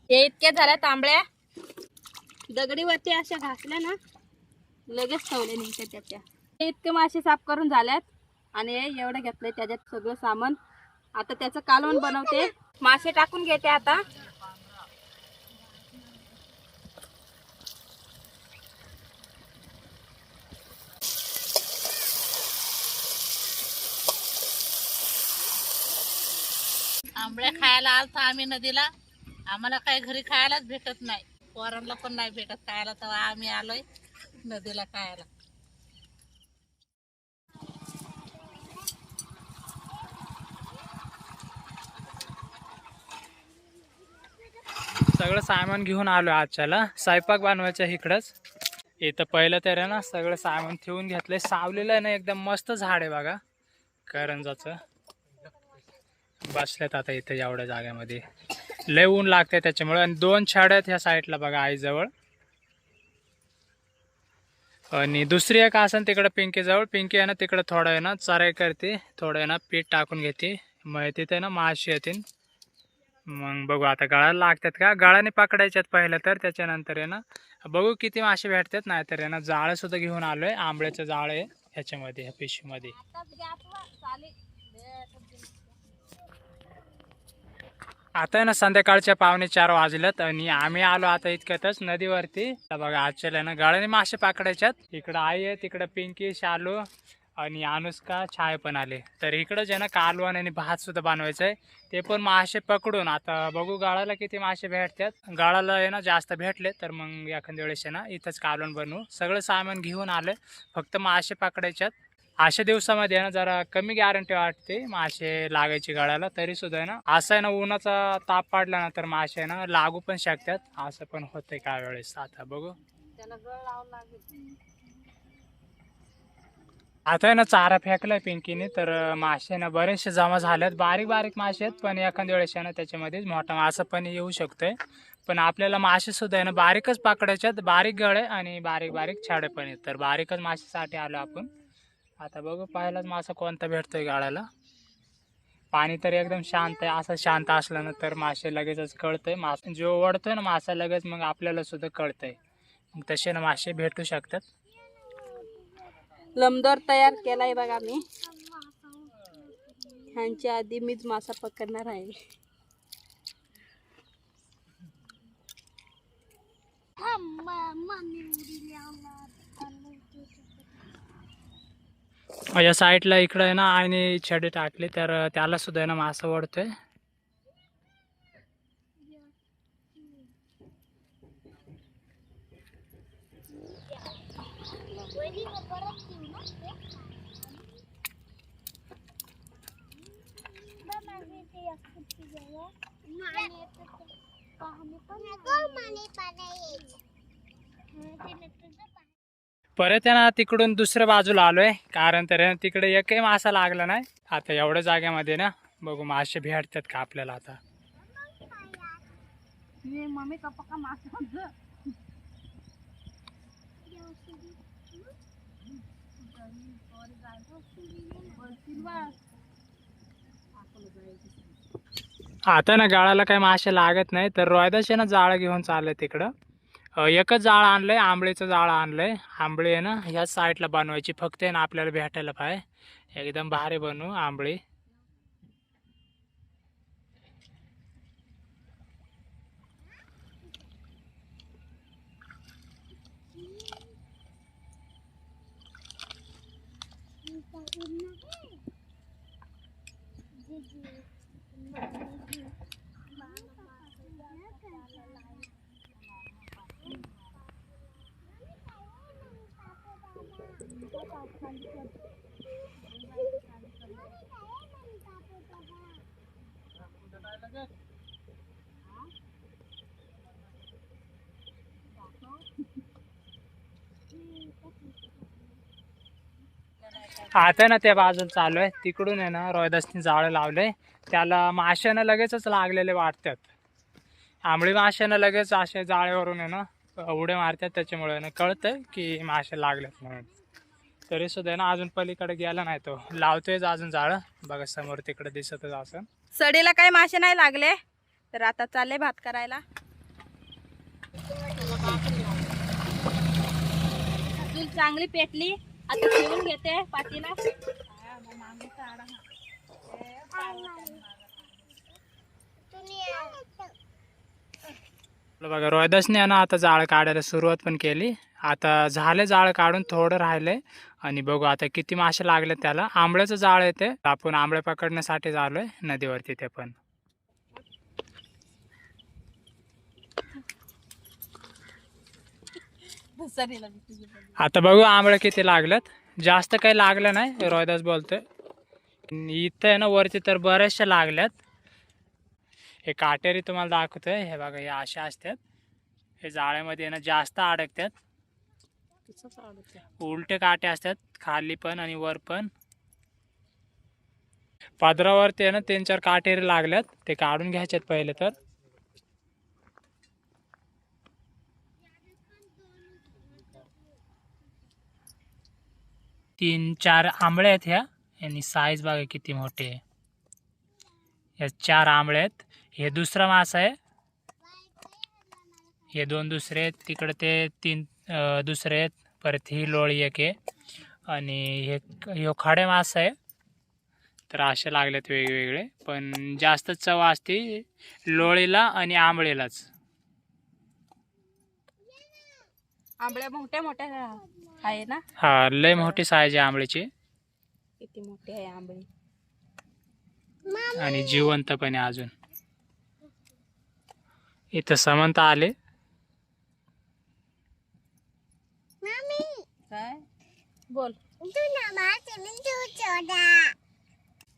हे इतक्या झाल्या तांबड्या दगडीवरती अशा घासल्या ना लगेच ठेवले नाही त्याच्या. इतके मासे साफ करून झाल्यात आणि एवढं घेतलंय त्याच्यात सगळं सामान. आता त्याचं कालवण बनवते. मासे टाकून घेते आता. आंबड्या खायला आलतो आम्ही नदीला. आम्हाला काही घरी खायलाच भेटत नाही, पोरांना पण नाही भेटत खायला, तेव्हा आम्ही आलोय नदीला खायला. सगळं सामान घेऊन आलो आजच्याला. स्वयंपाक बनवायचं इकडंच. इथं पहिलं तर आहे ना सगळं सामान ठेवून घेतलंय. सावलेलं आहे ना एकदम मस्त झाड आहे बघा करंजाचं. बसल्यात आता इथं एवढ्या जाग्यामध्ये. लय ऊन लागते त्याच्यामुळे. आणि 2 छाड आहेत ह्या साईडला बघा आईजवळ. आणि दुसरी एक असन तिकडं पिंकीजवळ. पिंकी आहे ना तिकडं थोडं आहे ना चराई करते, थोडं आहे ना पीठ टाकून घेते. मग तिथे ना माशी येतील. मग बघू आता गळाला लागतात का, गळाने पकडायच्यात पहिलं तर. त्याच्यानंतर आहे ना बघू किती मासे भेटतात. नाही तर आहे ना जाळं सुद्धा घेऊन आलोय. आंबड्याचं जाळं आहे ह्याच्यामध्ये, ह्या पिशवीमध्ये. आता आहे ना संध्याकाळच्या 3:45 वाजल्यात आणि आम्ही आलो आता इतक्यातच नदीवरती. बघा आजच्या ना गळाने मासे पकडायच्यात. इकडं आई आहे, तिकडं पिंकी, शालू आणि अनुष्का, छाय पण आले. तर इकडंच आहे ना कालवण आणि भात सुद्धा बनवायचं आहे, ते पण मासे पकडून. आता बघू गाळाला किती मासे भेटतात. गाळाला आहे ना जास्त भेटले तर मग एखाद्या वेळेस आहे ना इथंच कालवण बनवू. सगळं सामान घेऊन आलं, फक्त मासे पकडायच्यात. अशा दिवसामध्ये आहे ना जरा कमी गॅरंटी वाटते मासे लागायची गळाला. तरी सुद्धा आहे ना असं आहे ना उन्हाचा ताप पडला ना तर मासे आहे ना लागू पण शकतात. असं पण होतंय काय वेळेस. आता बघू. त्याला गळ लावून लागेल. आता आहे ना चारा फेकलाय पिंकीने, तर मासे ना बरेचसे जमा झालेत. बारीक बारीक मासे आहेत, पण एखाद्या वेळेस आहे ना त्याच्यामध्येच मोठा मासा पण येऊ शकतोय. पण आपल्याला मासे सुद्धा आहे ना बारीकच पकडायचे आहेत. बारीक गळे आणि बारीक बारीक छाडे पण आहेत. तर बारीकच माशासाठी आलो आपण. आता बघू पहिलाच मासा कोणता भेटतोय गाळाला. पाणी तर एकदम शांत आहे. असं शांत असलं ना तर मासे लगेचच कळतंय. मासा जो ओढतोय ना मासा लगेच मग आपल्याला सुद्धा कळतंय. मग तसे ना मासे भेटू शकतात. लमदोर तयार केलाय बघा मी. ह्यांच्या आधी मीच मासा पकडणार आहे. या साईडला इकडं आहे ना आणि छडी टाकली, तर त्याला सुद्धा आहे ना मासा ओढतोय. परत आहे ना तिकडून दुसऱ्या बाजूला आलोय, कारण तर तिकडे एकही मासा लागला नाही. आता एवढ्या जाग्यामध्ये ना बघू मासे भेटतात का आपल्याला. आता मम्मी का पक्का मासा आता ना गाळाला काही मासे लागत नाही, तर रोहिदास आहे ना जाळं घेऊन चाललंय तिकडं. एकच जाळं आणलंय, आंबळीचं जाळं आणलंय. आंबळी आहे ना ह्याच साईडला बनवायची, फक्त आहे ना आपल्याला भेटायला पाहिजे. एकदम भारी बनवू आंबळी. आता ना त्या बाजूला चालू आहे, तिकडून आहे ना रोहिदासनी जाळं लावलंय. त्याला माशानं लगेचच लागलेले वाटतात. आंबळी माशानं लगेच असे जाळेवरून आहे ना उड्या मारतात, त्याच्यामुळे ना कळतंय की मासे लागलेत म्हणून. तरी सुद्धा ना अजून पलीकडे गेला नाही तो, लावतोय अजून जाळं. बघा समोर तिकडे दिसतच असं. सडीला काही मासे नाही लागले, तर आता चालले भात करायला. चूल चांगली पेटली, आता ठेवून घेते पातीला. बघा रोहिदासने ना आता जाळ काढायला सुरुवात पण केली. आता झाले जाळ काढून, थोडं राहिलंय. आणि बघू आता किती मासे लागले त्याला. आंबळ्याचं जाळ येते, आपण आंबळे पकडण्यासाठी आलोय नदीवरती ते पण. आता बघू आंबळे किती लागल्यात. जास्त काही लागलं नाही, रोहिदास बोलतोय. इथं आहे ना वरती तर बऱ्याचशा लागल्यात. हे काटेरी तुम्हाला दाखवतोय, हे बघा हे अशा असतात. हे जाळ्यामध्ये ना जास्त अडकतात. उलटे काटे असतात खाली पण आणि वर पण. पदरावरती आहे ना 3-4 काटेरी लागल्यात, ते काढून घ्यायच्यात पहिले तर. तीन 4 आंबळे आहेत ह्या, आणि साईज बघा किती मोठे आहे. या 4 आंबळे आहेत. हे दुसरा मासा आहे. हे 2 दुसरे आहेत. तिकडे ते 3 दुसरे आहेत. परत ही लोळी एक आहे. आणि हे खडे मासा आहे. तर असे लागलेत वेगवेगळे, पण जास्त चव असते लोळीला आणि आंबळीलाच. आंबळ्या मोठ्या मोठ्या आहे ना. हा, लय मोठी साईज आहे आंबळीची. किती मोठी आहे आंबळी. आणि जिवंत पण आहे अजून. इथं समंत आले. काय बोल.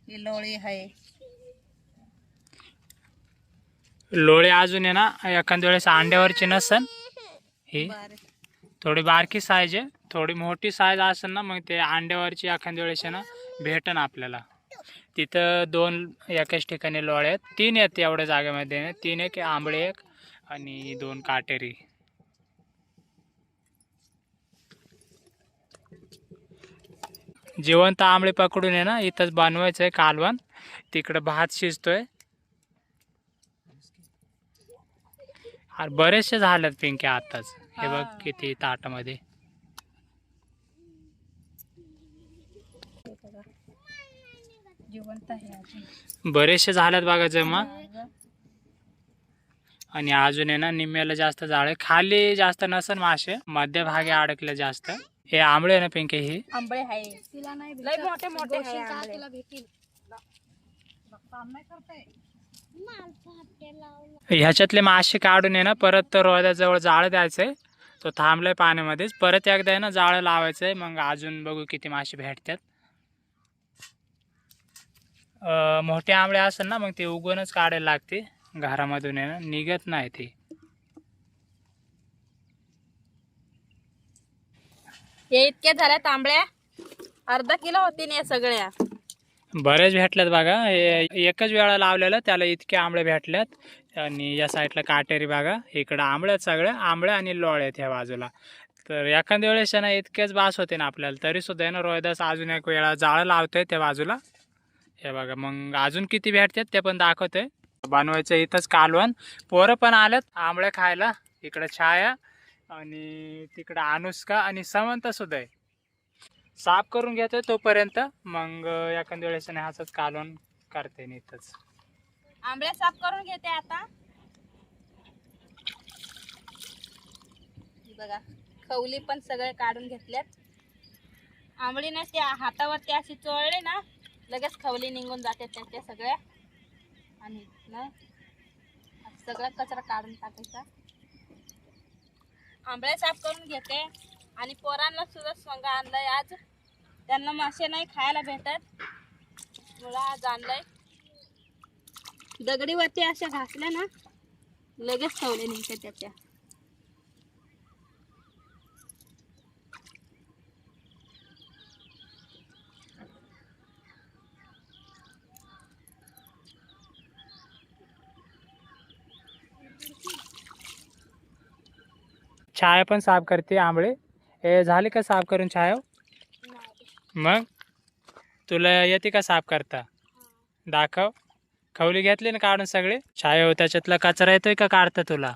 ही लोळी आहे. लोळे अजून आहे ना एखाद्या वेळेस अंड्यावरची नसन. ही थोडी बारकी साईज आहे. थोडी मोठी साईज असेल ना मग ते अंड्यावरची एखाद्या वेळेस आहे ना भेटन आपल्याला. तिथं 2 एकाच ठिकाणी लोळे आहेत. 3 आहेत एवढ्या जागेमध्ये. 3 एक आंबळे, एक आणि 2 काटेरी. जिवंत आंबळे पकडून आहे ना इथंच बनवायचं आहे कालवण. तिकडं भात शिजतोय. अरे बरेचसे झालेत पिंक्या आताच. हे बघ किती ताटामध्ये. जिवंत आहे अजून. बरेचसे झालेत बघा जमा. आणि अजून आहे ना निम्म्याला जास्त जाळे. खाली जास्त नसन मासे, मध्यभागी अडकले जास्त. हे आंबळे आहे ना पिंके, ही आंबळे आहे. तिला नाही लय मोठे मोठे आहे आंबळे. ह्याच्यातले मासे काढून आहे ना परत रोहिदाजवळ जाळं द्यायचंय. तो थांबलाय पाण्यामध्येच. परत एकदा आहे ना जाळं लावायचंय. मग अजून बघू किती मासे भेटतात. मोठे आंबळे असेल ना मग ते उगवूनच काढायला लागते. घरामधून आहे ना निघत नाही ते. हे इतके झाल्यात आंबळ्या. अर्धा किलो होतील या सगळ्या. बरेच भेटल्यात बघा. हे एकच वेळा लावलेलं त्याला इतके आंबळे भेटल्यात. आणि या साईडला काटेरी बघा. इकडं आंबळे आहेत सगळे. आंबळे आणि लोळे आहेत ह्या बाजूला. तर एखाद्या वेळेस ना इतकेच बास होते ना आपल्याला. तरी सुद्धा आहे ना रोहिदास अजून एक वेळा जाळं लावतोय त्या बाजूला. हे बघा मग अजून किती भेटतात ते पण दाखवतोय. बनवायचं इथंच कालवण. पोरं पण आलेत आंबळे खायला. इकडं छाया आणि तिकडं अनुष्का आणि समंत सुद्धा आहे. साफ करून घेतोय तोपर्यंत. मग एखाद्या वेळेस ह्याच कालवण करते इथंच. आंबळ्या साफ करून घेते आता. बघा खवली पण सगळे काढून घेतल्यात. आंबळी ना त्या हातावरती अशी चोळली ना लगेच खवली निघून जाते त्याच्या सगळ्या. आणि ना सगळा कचरा काढून टाकायचा. आंबळ्या साफ करून घेते. आणि पोरांना सुद्धा संगा आणलंय आज. त्यांना मासे नाही खायला भेटत, मुळा आज आणलंय. दगडीवरती अशा घासल्या ना लगेच ठेवले निघते त्याच्या. छाया पण साफ करते आंबळे. हे झाले का साफ करून छाया? मग तुला येते का साफ करता? दाखव. खवली घेतली ना काढून सगळे. छाया त्याच्यातला कचरा येतोय का काढता तुला?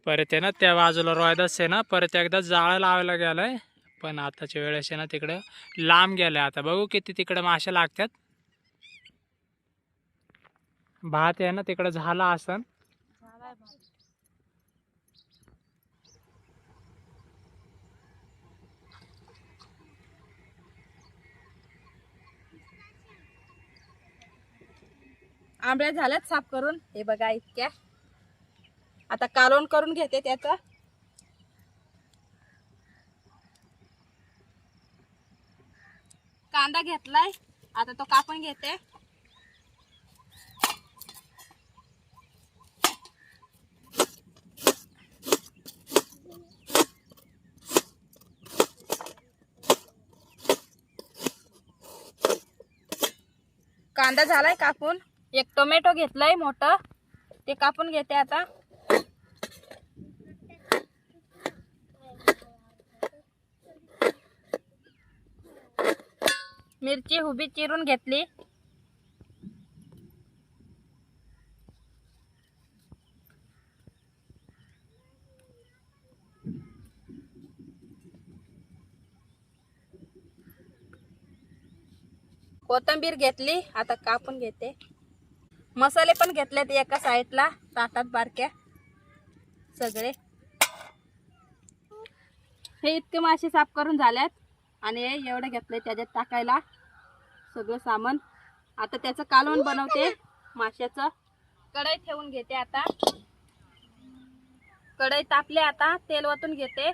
परत आहे ना त्या बाजूला रोहिदास आहे ना परत एकदा जाळं लावायला गेलाय, पण आताच्या वेळेस आहे ना तिकडं लांब गेलाय. आता बघू किती तिकडे मासे लागतात. भात आहे ना तिकडं झाला असन. आंबळ्या झाल्यात साफ करून, हे बघा इतक्या. आता कालवण करून घेते त्याचा. कांदा घेतलाय, आता तो कापून घेते. कांदा झालाय कापून. एक टोमॅटो घेतलाय मोठं, ते कापून घेते आता. मिरची उभी चिरून घेतली. कोथिंबीर घेतली, आता कापून घेते. मसाले पण घेतलेत एका साईडला ताटात बारक्या सगळे. हे इतके मासे साफ करून झाल्यात आणि एवढे घेतले त्याच्यात टाकायला सगळं सामान. आता त्याचं कालवण बनवते माशाचं. कढई ठेवून घेते आता. कढई तापले, आता तेल ओतून घेते.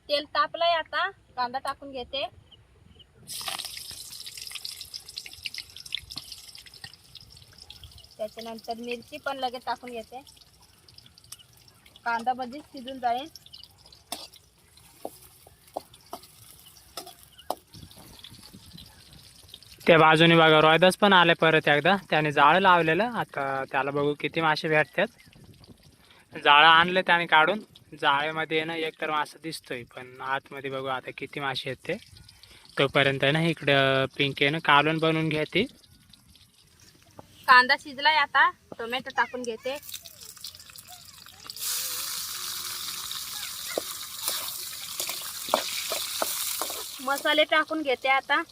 तेल तापलंय, आता कांदा टाकून घेते. त्याच्यानंतर मिरची पण लगेच टाकून घेते. कांदा भजी शिजून जाईल. त्या बाजूने बघा रोहिदास पण आले परत एकदा. त्याने जाळं लावलेलं, आता त्याला बघू किती मासे भेटतात. जाळं आणलं त्याने काढून. जाळ्यामध्ये ना एक तर मासा दिसतोय, पण आतमध्ये बघू आता किती मासे आहेत ते. तोपर्यंत ना इकडं पिंकीनं कालवण बनवून घेते. कांदा शिजलाय, आता टोमॅटो टाकून घेते. मसाले टाकून घेते आता.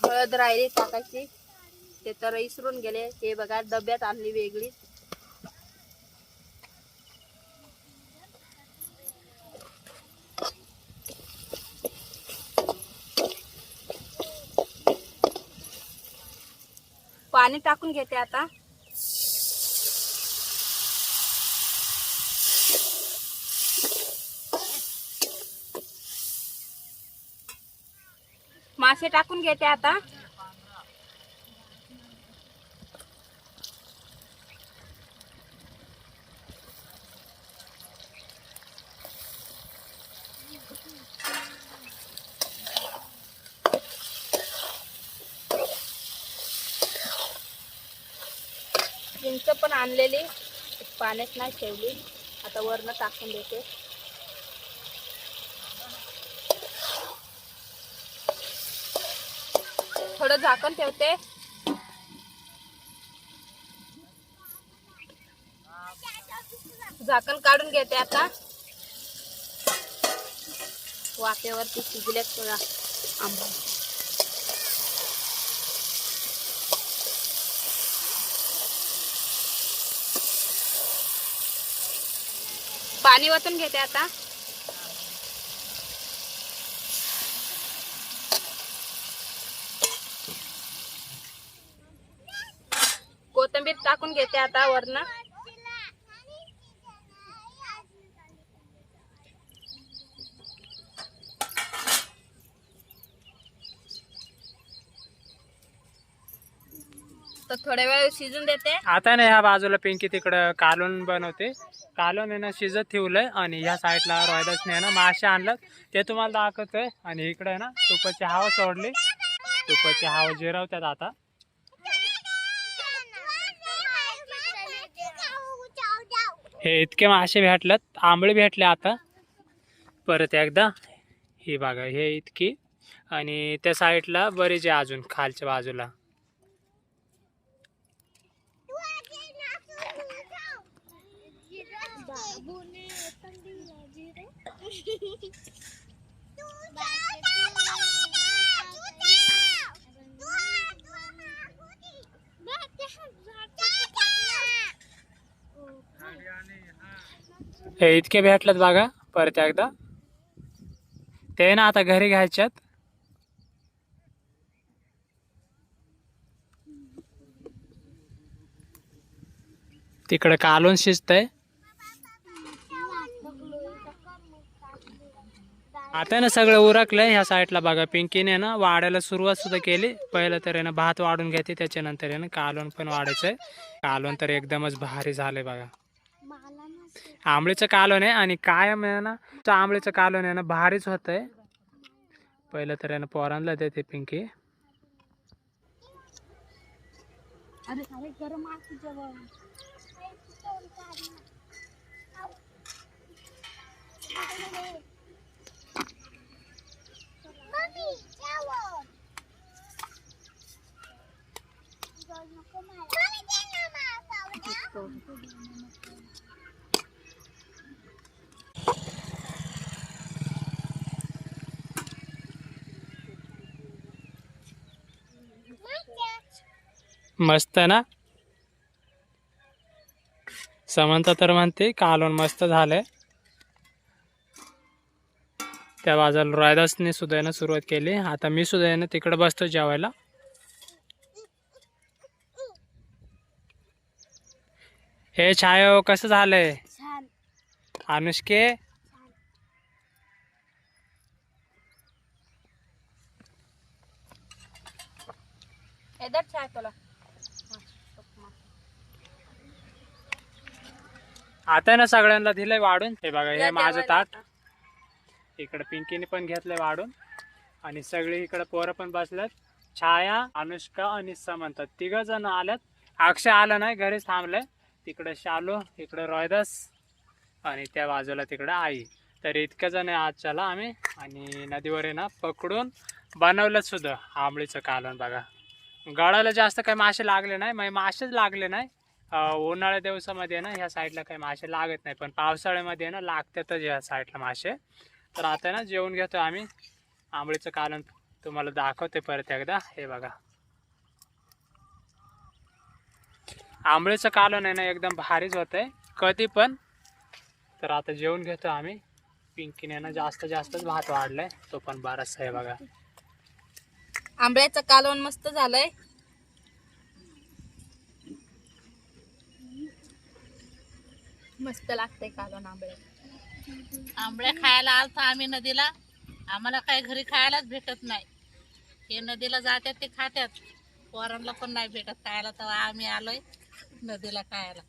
हळद राहिली टाकायची, ते तर विसरून गेले. हे बघा डब्यात आणली वेगळी. पाणी टाकून घेते आता. मासे टाकून घेते आता. चिंच पण आणलेली, पाण्यात नाही ठेवली. आता वरनं टाकून देते. थोडं झाकण ठेवते. झाकण काढून घेते आता. वाफेवरती शिजलेत थोडा आंबा. पाणी ओतून घेते आता. कोथिंबीर टाकून घेते आता वरनं. तर थोड्या वेळ शिजून देते. आता ना ह्या बाजूला पिंकी तिकडं कालवण बनवते. कालवण आहे ना शिजत ठेवलंय, आणि ह्या साईडला रोहिदासने आहे ना मासे आणलं, ते तुम्हाला दाखवतोय. आणि इकडे आहे ना तुपाची हवा सोडली. तुपाची हवा जिरवतात आता. हे इतके मासे भेटलेत, आंबळे भेटले आता परत एकदा. ही बघा हे इतकी, आणि त्या साईडला बरेच आहे अजून खालच्या बाजूला. हे इतके भेटलेत बघा परत एकदा. ते ना आता घरी घ्यायच्यात. तिकडे कालवण शिजतंय. आता ना सगळं उरकलंय. ह्या साईडला बघा पिंकीने ना वाढायला सुरुवात सुद्धा केली. पहिलं तर आहे ना भात वाढून घेते, त्याच्यानंतर आहे ना कालवण पण वाढायचंय. कालवण तर एकदमच भारी झालंय बघा. आंबळीचं कालवण आहे आणि कायम आहे ना आंबळीचं कालवण आहे ना भारीच होतंय. पहिलं तर आहे ना पोरांना देते पिंकी. मस्त ना. समंता तर म्हणते कालवण मस्त झालंय. त्या बाजूला रायदासने सुद्धा आहे ना सुरुवात केली. आता मी सुद्धा आहे ना तिकडे बसतो जेवायला. हे छायो कसं झालंय अनुष्के? आता ना सगळ्यांना दिलंय वाढून. हे बघा हे माझं ताट. इकडे पिंकीने पण घेतलंय वाढून आणि सगळे इकडे पोरं पण बसल्यात. छाया, अनुष्का आणि समंता तिघ जण आल्यात. अक्षय आला नाही, घरीच थांबलंय. तिकडे शालू, इकडे रोहिदास आणि त्या बाजूला तिकडे आई. तर इतक्या जण आजच्याला आम्ही आणि नदीवर आहे ना पकडून बनवलं सुद्धा आंबळीचं कालवण बघा. गळाला जास्त काही मासे लागले नाही, म्हणजे मासेच लागले नाही. उन्हाळ्या दिवसामध्ये ना ह्या साईडला काही मासे लागत नाही, पण पावसाळ्यामध्ये ना लागतातच ह्या साईडला मासे. तर आता ना जेवून घेतो आम्ही. आंबळीचं कालवण तुम्हाला दाखवते परत एकदा. हे बघा आंबळीचं कालवण आहे ना एकदम भारीच होतंय कधी पण. तर आता जेवून घेतो आम्ही. पिंकीने ना जास्तच भात वाढलाय, तो पण बराचसा आहे बघा. आंबळ्याचं कालवण मस्त झालंय. मस्त लागतंय कालवण आंबळ्या. आंबळ्या खायला आलतो आम्ही नदीला. आम्हाला काही घरी खायलाच भेटत नाही. हे नदीला जातात ते खात्यात, पोरांना पण नाही भेटत खायला. तेव्हा आम्ही आलोय नदीला खायला.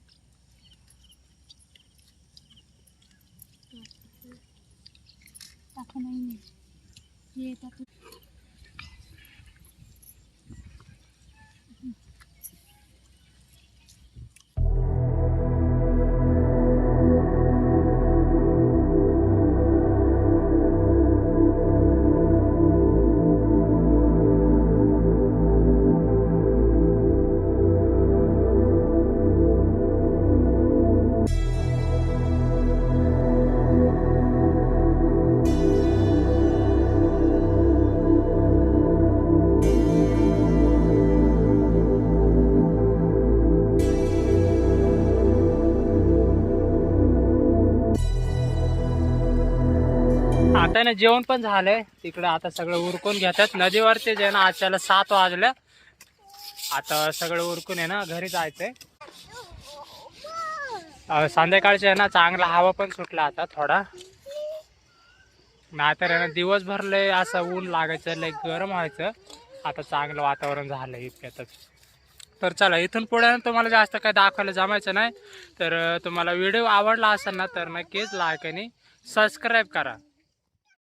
आता ना जेवण पण झालंय. तिकडे आता सगळं उरकून घेतात. नदीवरती जे ना आजच्याला 7 वाजल्या. आता सगळं उरकून आहे ना घरी जायचंय. संध्याकाळचे आहे ना चांगला हवा पण सुटला आता थोडा. नाहीतर आहे ना दिवसभर लय असं ऊन लागायचं, लय गरम व्हायचं. आता चांगलं वातावरण झालंय इतक्यातच. तर चला इथून पुढे तुम्हाला जास्त काही दाखवायला जमायचं नाही. तर तुम्हाला व्हिडिओ आवडला असेल ना तर नक्कीच लाईक आणि सबस्क्राईब करा.